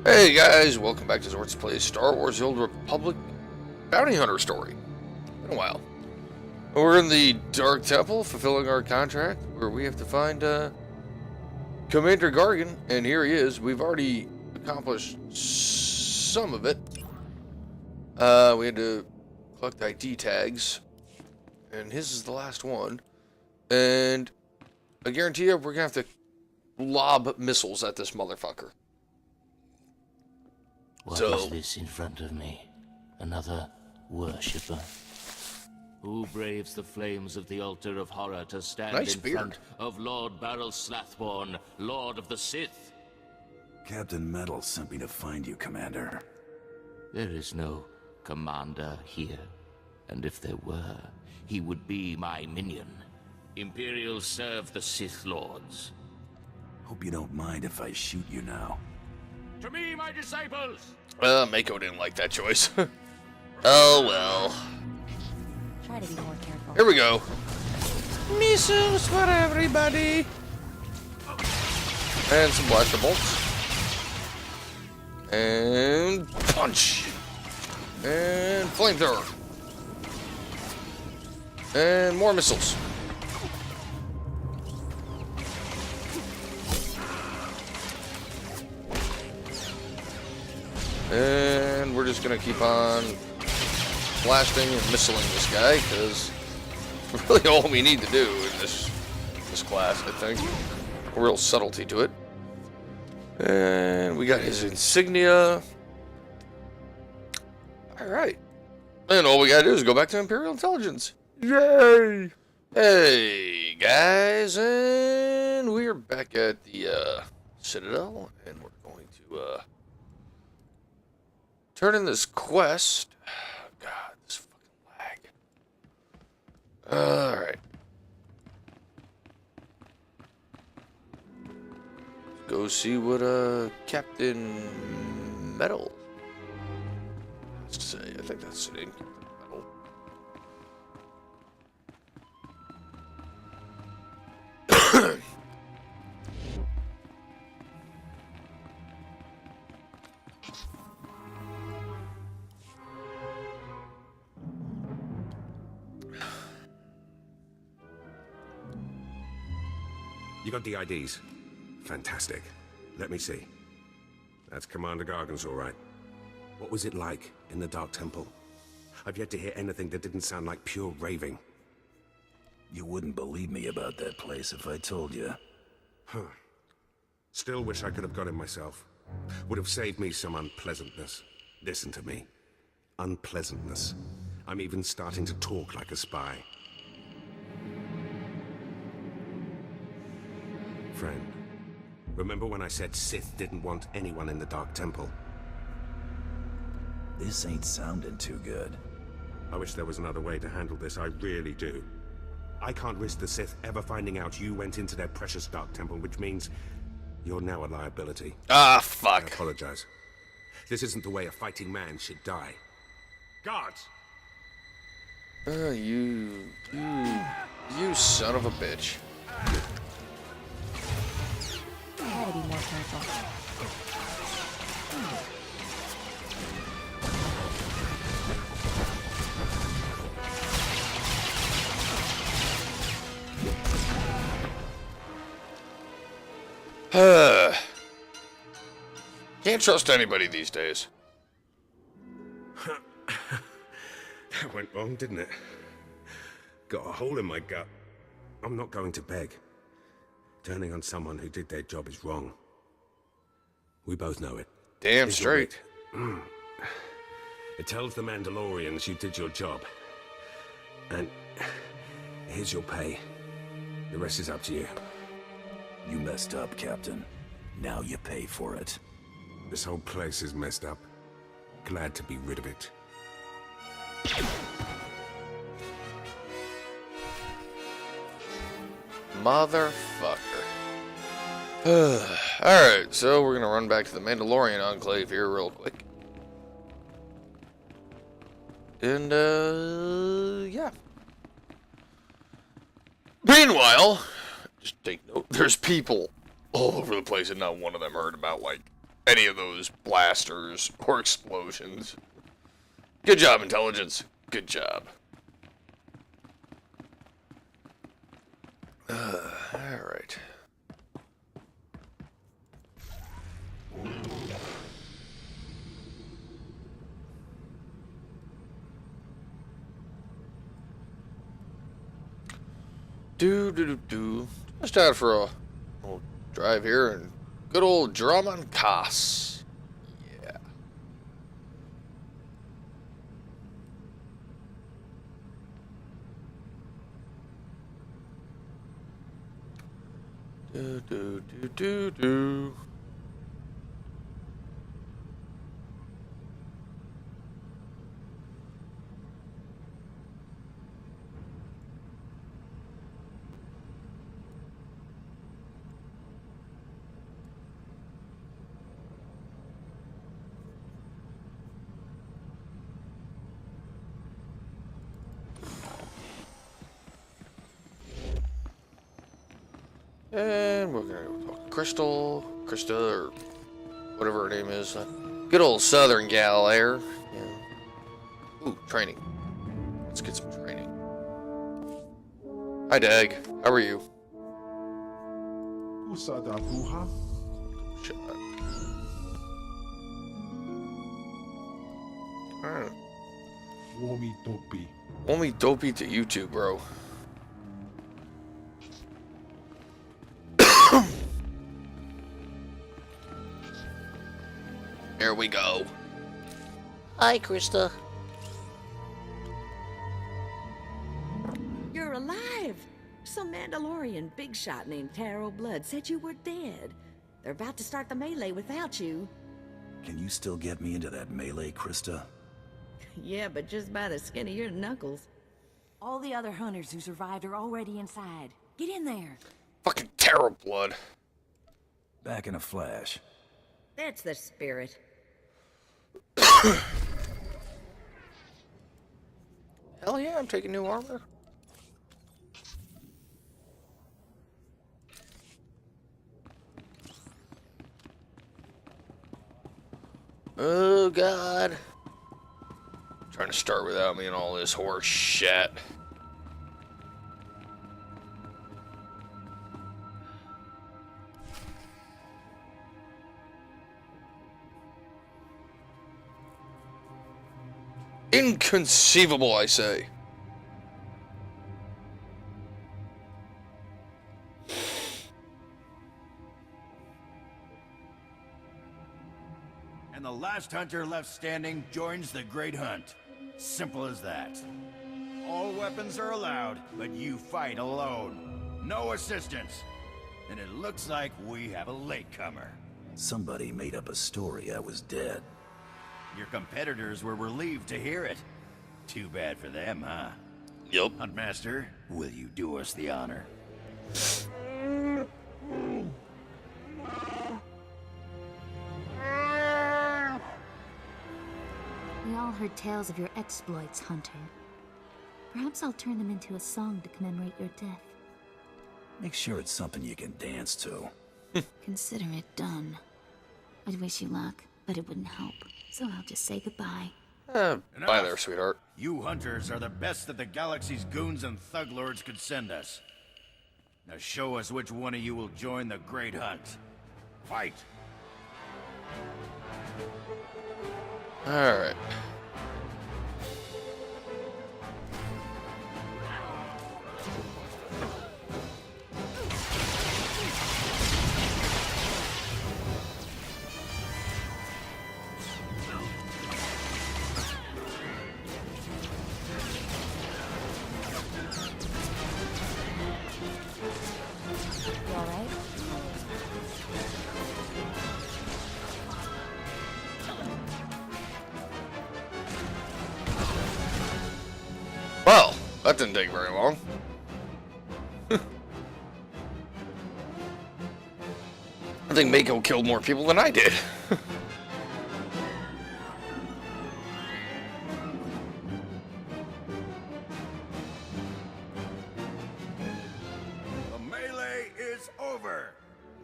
Hey guys, welcome back to Xortz Plays Star Wars The Old Republic Bounty Hunter story. Been a while. We're in the Dark Temple, fulfilling our contract, where we have to find Commander Gargan, and here he is. We've already accomplished some of it. We had to collect ID tags, and his is the last one. And I guarantee you, we're gonna have to lob missiles at this motherfucker. What is this in front of me? Another worshipper? Who braves the flames of the altar of horror to stand in front of Lord Baral Slathborn, Lord of the Sith? Captain Metal sent me to find you, Commander. There is no commander here, and if there were, he would be my minion. Imperials serve the Sith Lords. Hope you don't mind if I shoot you now. To me, my disciples! Mako didn't like that choice. Oh well. Try to be more careful. Here we go. Missiles for everybody. And some blaster bolts. And punch. And flamethrower. And more missiles. And we're just gonna keep on blasting and missiling this guy, because really all we need to do in this class, I think. A real subtlety to it. And we got his insignia. Alright. And all we gotta do is go back to Imperial Intelligence. Yay! Hey, guys, and we're back at the Citadel, and we're going to turn in this quest. God, this fucking lag. Alright. Go see what Captain Metal has to say. I think that's the name. Captain Metal. You got the IDs? Fantastic. Let me see. That's Commander Gargan's all right. What was it like in the Dark Temple? I've yet to hear anything that didn't sound like pure raving. You wouldn't believe me about that place if I told you. Huh. Still wish I could have got him myself. Would have saved me some unpleasantness. Listen to me. Unpleasantness. I'm even starting to talk like a spy. Friend, remember when I said Sith didn't want anyone in the Dark Temple? This ain't sounding too good. I wish there was another way to handle this, I really do. I can't risk the Sith ever finding out you went into their precious Dark Temple, which means you're now a liability. Ah, fuck. I apologize. This isn't the way a fighting man should die. Guards! You son of a bitch. Try to be more careful. Can't trust anybody these days. That went wrong, didn't it? Got a hole in my gut. I'm not going to beg. Turning on someone who did their job is wrong. We both know it. Damn straight. It tells the Mandalorians you did your job. And here's your pay. The rest is up to you. You messed up, Captain. Now you pay for it. This whole place is messed up. Glad to be rid of it. Motherfucker. Alright, so we're gonna run back to the Mandalorian Enclave here real quick. And, yeah. Meanwhile, just take note, there's people all over the place, and not one of them heard about, like, any of those blasters or explosions. Good job, intelligence. Good job. Alright. Just out for a little drive here and good old Drummond Cass. Yeah. Do. And we're gonna go talk to Krista, or whatever her name is. Good old Southern gal there. Yeah. Ooh, training. Let's get some training. Hi, Dag. How are you? Shut up. Alright. Womi dopey to you too, bro. Here we go. Hi, Krista. You're alive! Some Mandalorian big shot named Taro Blood said you were dead. They're about to start the melee without you. Can you still get me into that melee, Krista? Yeah, but just by the skin of your knuckles. All the other hunters who survived are already inside. Get in there. Fucking Taro Blood. Back in a flash. That's the spirit. Hell yeah, I'm taking new armor. Oh god. Trying to start without me and all this horse shit. Inconceivable, I say. And the last hunter left standing joins the Great Hunt. Simple as that. All weapons are allowed, but you fight alone. No assistance. And it looks like we have a latecomer. Somebody made up a story I was dead. Your competitors were relieved to hear it. Too bad for them, huh? Yup. Huntmaster, will you do us the honor? We all heard tales of your exploits, Hunter. Perhaps I'll turn them into a song to commemorate your death. Make sure it's something you can dance to. Consider it done. I'd wish you luck, but it wouldn't help. So I'll just say goodbye. Bye there, sweetheart. You hunters are the best that the galaxy's goons and thug lords could send us. Now show us which one of you will join the Great Hunt. Fight! Alright. You alright? Well, that didn't take very long. I think Mako killed more people than I did. The melee is over.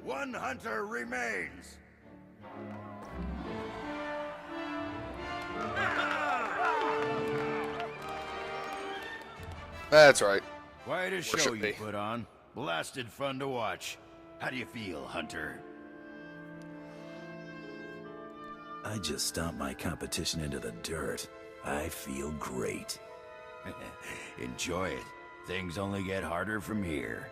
One hunter remains. That's right. Quite a show Worship you me. put on. Blasted fun to watch. How do you feel, Hunter? I just stomped my competition into the dirt. I feel great. Enjoy it. Things only get harder from here.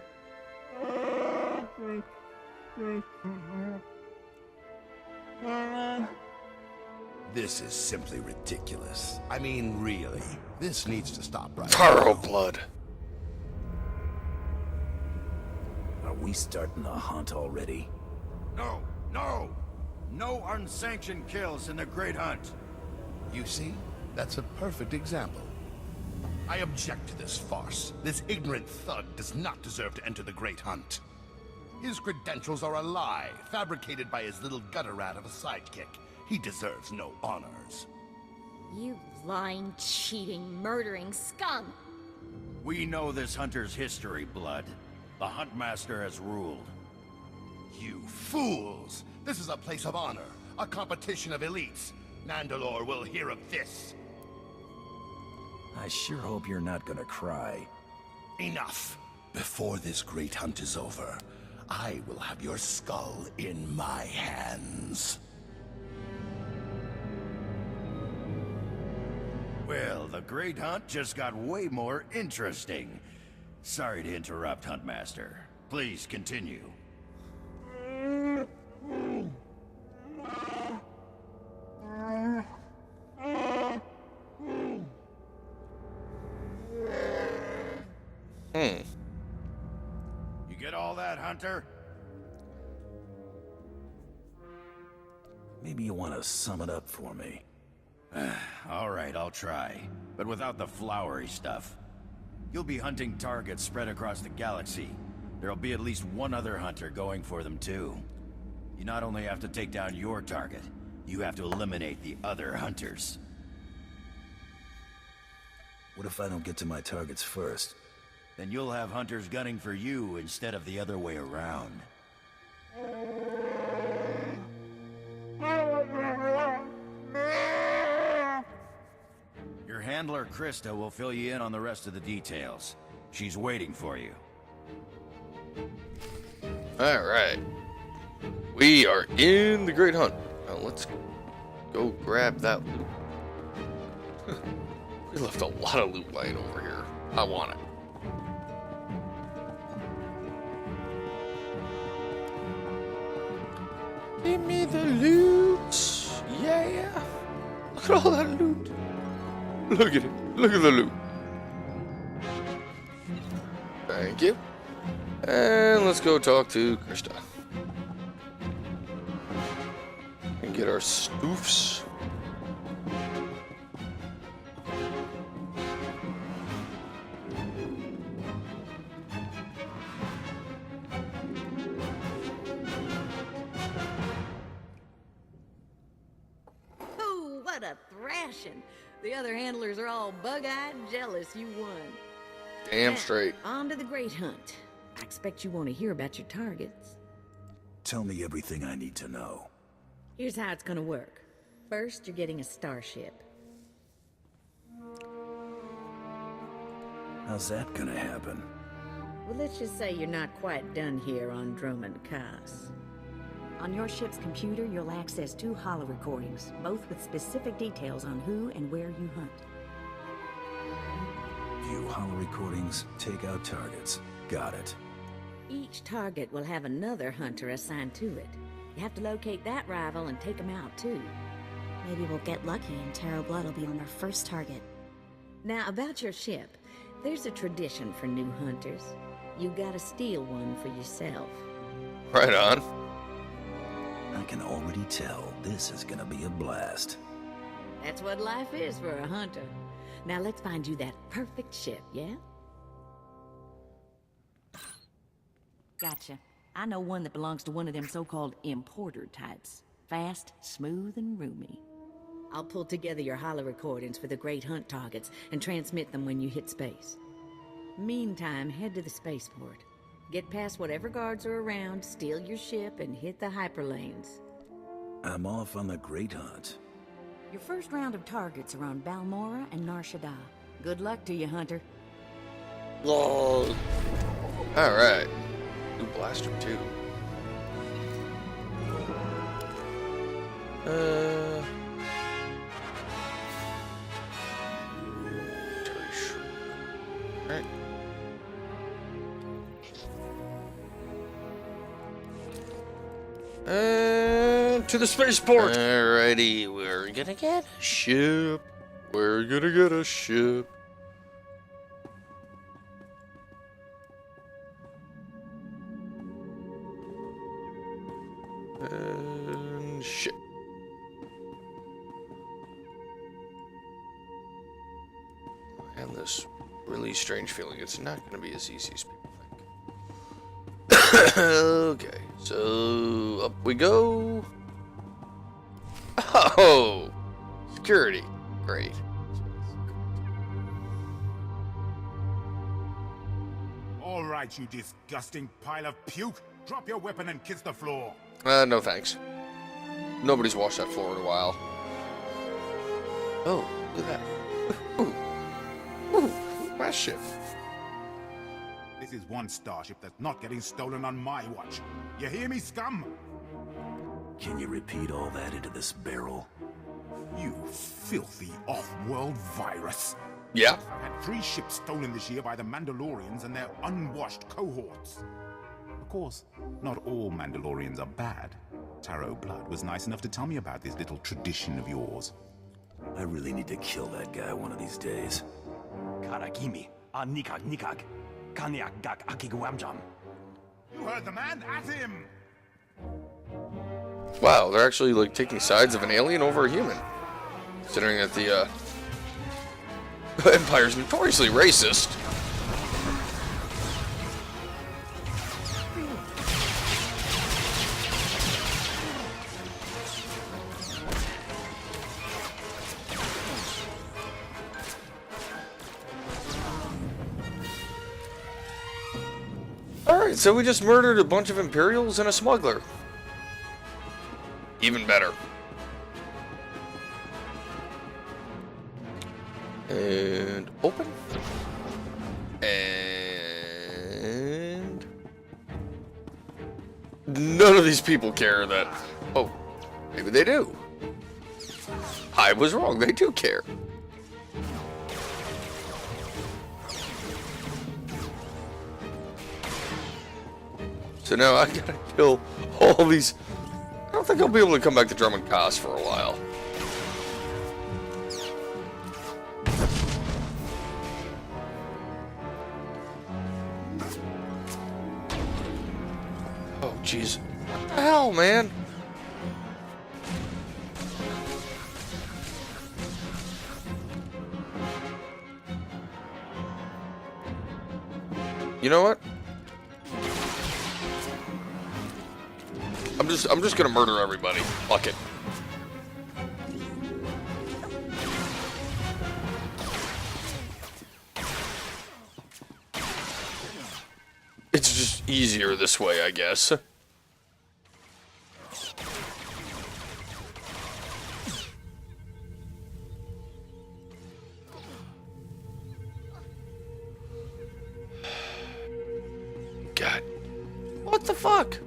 This is simply ridiculous. I mean, really. This needs to stop right Taro now. blood. Are we starting the hunt already? No, no! No unsanctioned kills in the Great Hunt. You see? That's a perfect example. I object to this farce. This ignorant thug does not deserve to enter the Great Hunt. His credentials are a lie, fabricated by his little gutter rat of a sidekick. He deserves no honors. You lying, cheating, murdering scum! We know this hunter's history, Blood. The Huntmaster has ruled. You fools! This is a place of honor, a competition of elites. Nandalore will hear of this. I sure hope you're not gonna cry. Enough! Before this great hunt is over, I will have your skull in my hands. Well, the Great Hunt just got way more interesting. Sorry to interrupt, Huntmaster. Please continue. You get all that, Hunter? Maybe you want to sum it up for me. All right, I'll try. But without the flowery stuff. You'll be hunting targets spread across the galaxy. There'll be at least one other hunter going for them, too. You not only have to take down your target, you have to eliminate the other hunters. What if I don't get to my targets first? Then you'll have hunters gunning for you instead of the other way around. Your handler, Krista, will fill you in on the rest of the details. She's waiting for you. Alright. We are in the Great Hunt. Now let's go grab that loot. We left a lot of loot lying over here. I want it. Give me the loot. Yeah. Look at all that loot. Look at it. Look at the loot. Thank you. And let's go talk to Krista. And get our stoofs. Oh, what a thrashing! The other handlers are all bug-eyed and jealous you won. Damn Now, straight. On to the Great Hunt. I expect you want to hear about your targets. Tell me everything I need to know. Here's how it's gonna work. First, you're getting a starship. How's that gonna happen? Well, let's just say you're not quite done here on Drummond Cass. On your ship's computer, you'll access 2 holo recordings, both with specific details on who and where you hunt. View holo recordings, take out targets. Got it. Each target will have another hunter assigned to it. You have to locate that rival and take him out, too. Maybe we'll get lucky and Taro Blood will be on our first target. Now, about your ship, there's a tradition for new hunters. You gotta steal one for yourself. Right on. I can already tell this is gonna be a blast. That's what life is for a hunter. Now let's find you that perfect ship, yeah? Gotcha. I know one that belongs to one of them so-called importer types. Fast, smooth, and roomy. I'll pull together your holo recordings for the Great Hunt targets and transmit them when you hit space. Meantime, head to the spaceport. Get past whatever guards are around, steal your ship, and hit the hyperlanes. I'm off on the Great Hunt. Your first round of targets are on Balmora and Nar Shaddaa. Good luck to you, Hunter. Lol. Alright. New blaster, too. Alright. To the spaceport! Alrighty, we're gonna get a ship. We're gonna get a ship. And ship. I have this really strange feeling it's not gonna be as easy as people think. Okay, so up we go. Oh, security, great. All right, you disgusting pile of puke. Drop your weapon and kiss the floor. No thanks. Nobody's washed that floor in a while. Oh, look at that. Ooh, ooh, my ship. This is one starship that's not getting stolen on my watch. You hear me, scum? Can you repeat all that into this barrel? You filthy off-world virus. Yeah. I've had 3 ships stolen this year by the Mandalorians and their unwashed cohorts. Of course, not all Mandalorians are bad. Taro Blood was nice enough to tell me about this little tradition of yours. I really need to kill that guy one of these days. Karagimi, nikag nikag, kanyak dak akiguamjam. You heard the man, at him! Wow, they're actually like taking sides of an alien over a human. Considering that the Empire's notoriously racist. Alright, so we just murdered a bunch of Imperials and a smuggler. Even better. And open. And none of these people care that... Oh, maybe they do. I was wrong, they do care. So now I gotta kill all these... I don't think I'll be able to come back to Drummond Kaas for a while. Oh, jeez. What the hell, man? You know what? I'm just gonna murder everybody. Fuck it. It's just easier this way, I guess. God. What the fuck?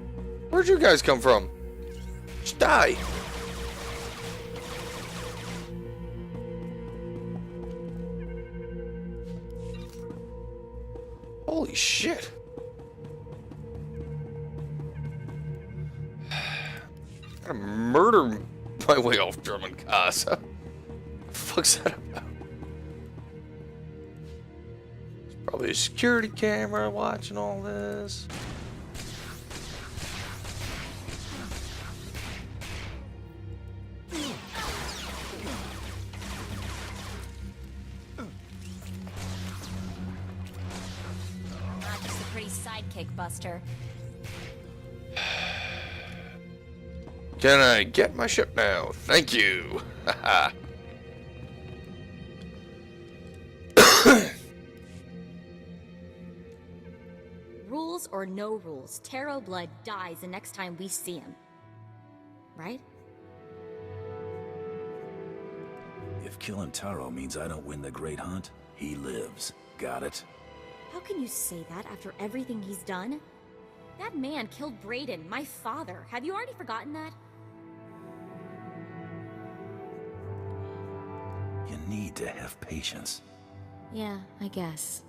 Where'd you guys come from? Just die. Holy shit. I'm gonna murder my way off Drummond Kaas. What the fuck's that about? There's probably a security camera watching all this. Buster. Can I get my ship now? Thank you. Haha. Rules or no rules, Taro Blood dies the next time we see him. Right? killing Taro means I don't win the Great Hunt, he lives. Got it? How can you say that after everything he's done? That man killed Brayden, my father. Have you already forgotten that? You need to have patience. Yeah, I guess.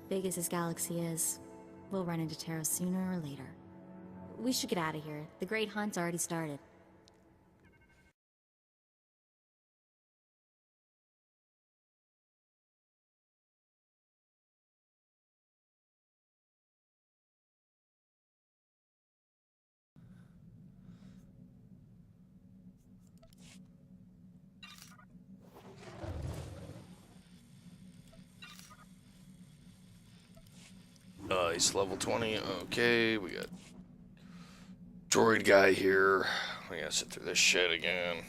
Big as this galaxy is, we'll run into Taro sooner or later. We should get out of here. The Great Hunt's already started. Nice, level 20. Okay, we got droid guy here. We gotta sit through this shit again.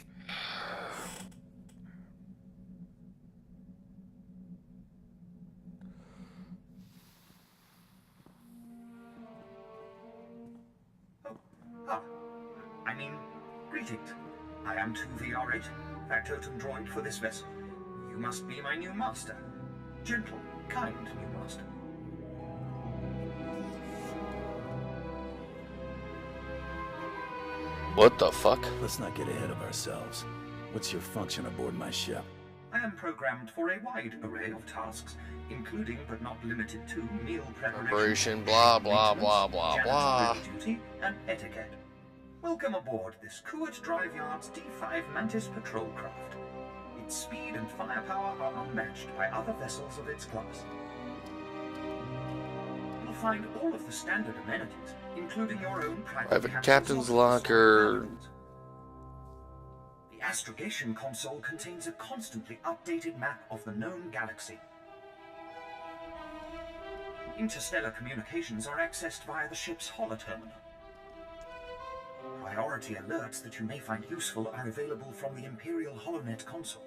Greetings. I am 2VR8, factotum droid for this vessel. You must be my new master. Gentle, kind new master. What the fuck? Let's not get ahead of ourselves. What's your function aboard my ship? I am programmed for a wide array of tasks, including but not limited to meal preparation, blah blah blah blah blah, duty, and etiquette. Welcome aboard this Kuat Drive Yard's D5 Mantis patrol craft. Its speed and firepower are unmatched by other vessels of its class. You'll find all of the standard amenities, including your own private captain's locker. The astrogation console contains a constantly updated map of the known galaxy. Interstellar communications are accessed via the ship's holoterminal. Priority alerts that you may find useful are available from the Imperial HoloNet console.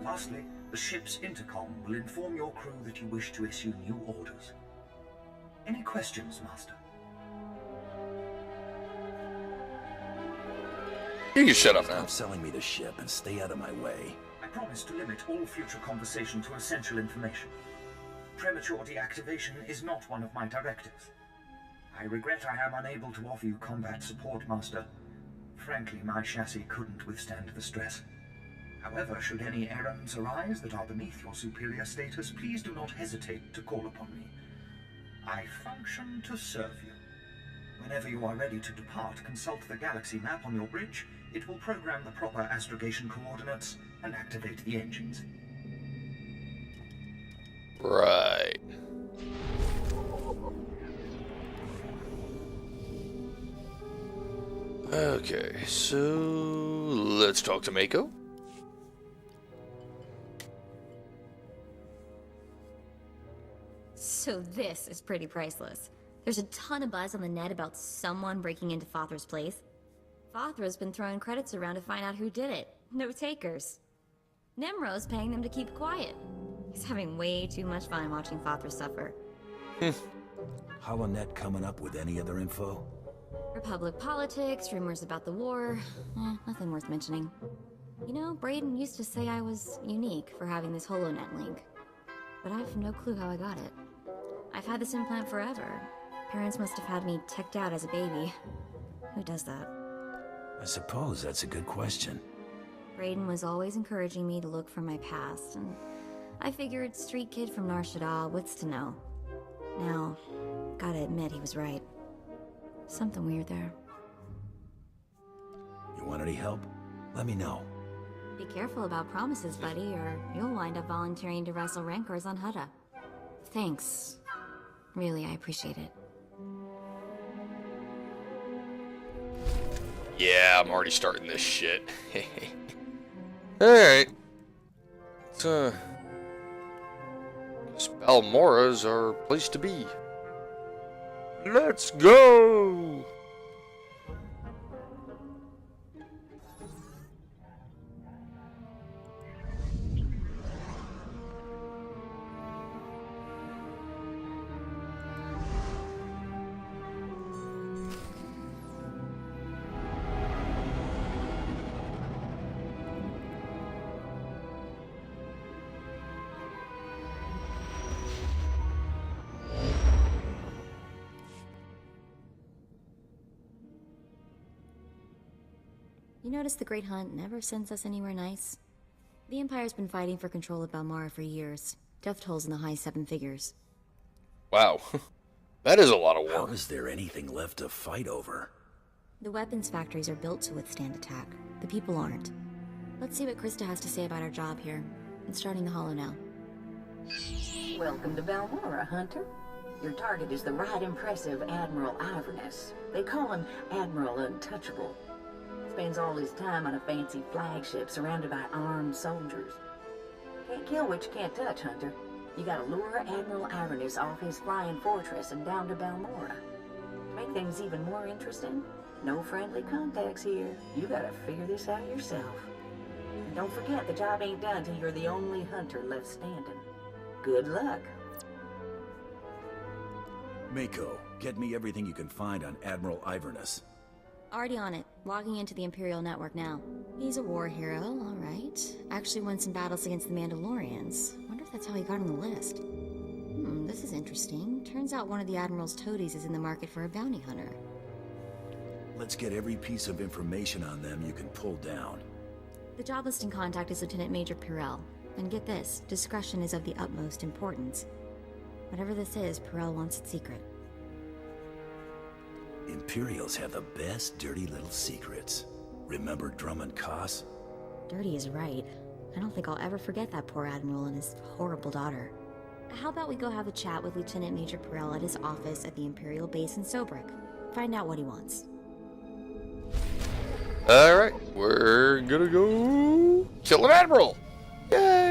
Lastly, the ship's intercom will inform your crew that you wish to issue new orders. Any questions, Master? You can shut up now. Stop selling me the ship and stay out of my way. I promise to limit all future conversation to essential information. Premature deactivation is not one of my directives. I regret I am unable to offer you combat support, Master. Frankly, my chassis couldn't withstand the stress. However, should any errands arise that are beneath your superior status, please do not hesitate to call upon me. I function to serve you. Whenever you are ready to depart, consult the galaxy map on your bridge. It will program the proper astrogation coordinates and activate the engines. Right. Okay, so let's talk to Mako. So this is pretty priceless. There's a ton of buzz on the net about someone breaking into Father's place. Fathra's been throwing credits around to find out who did it. No takers. Nemro's paying them to keep quiet. He's having way too much fun watching Fathra suffer. HoloNet coming up with any other info? Republic politics, rumors about the war. Nothing worth mentioning. You know, Brayden used to say I was unique for having this HoloNet link. But I have no clue how I got it. I've had this implant forever. Parents must have had me teched out as a baby. Who does that? I suppose that's a good question. Brayden was always encouraging me to look for my past, and I figured street kid from Nar Shaddaa, what's to know? Now, gotta admit he was right. Something weird there. You want any help? Let me know. Be careful about promises, buddy, or you'll wind up volunteering to wrestle Rancors on Hutta. Thanks. Really, I appreciate it. Yeah, I'm already starting this shit. Alright. So, Balmora's our place to be. Let's go! You notice the Great Hunt never sends us anywhere nice? The Empire's been fighting for control of Balmora for years. Death tolls in the high 7 figures. Wow. That is a lot of war. How is there anything left to fight over? The weapons factories are built to withstand attack. The people aren't. Let's see what Krista has to say about our job here. It's starting the Hollow now. Welcome to Balmora, Hunter. Your target is the right impressive Admiral Iverness. They call him Admiral Untouchable. Spends all his time on a fancy flagship surrounded by armed soldiers. Can't kill what you can't touch, Hunter. You gotta lure Admiral Iverness off his flying fortress and down to Balmora. To make things even more interesting, no friendly contacts here. You gotta figure this out yourself. And don't forget, the job ain't done till you're the only hunter left standing. Good luck. Mako, get me everything you can find on Admiral Iverness. Already on it. Logging into the Imperial network now. He's a war hero, alright. Actually won some battles against the Mandalorians. Wonder if that's how he got on the list. This is interesting. Turns out one of the Admiral's toadies is in the market for a bounty hunter. Let's get every piece of information on them you can pull down. The job listing contact is Lieutenant Major Pyrrell. And get this, discretion is of the utmost importance. Whatever this is, Pyrrell wants it secret. Imperials have the best dirty little secrets. Remember Drummond Koss? Dirty is right. I don't think I'll ever forget that poor Admiral and his horrible daughter. How about we go have a chat with Lieutenant Major Pyrrell at his office at the Imperial base in Sobrik? Find out what he wants. Alright, we're gonna go kill an Admiral! Yay!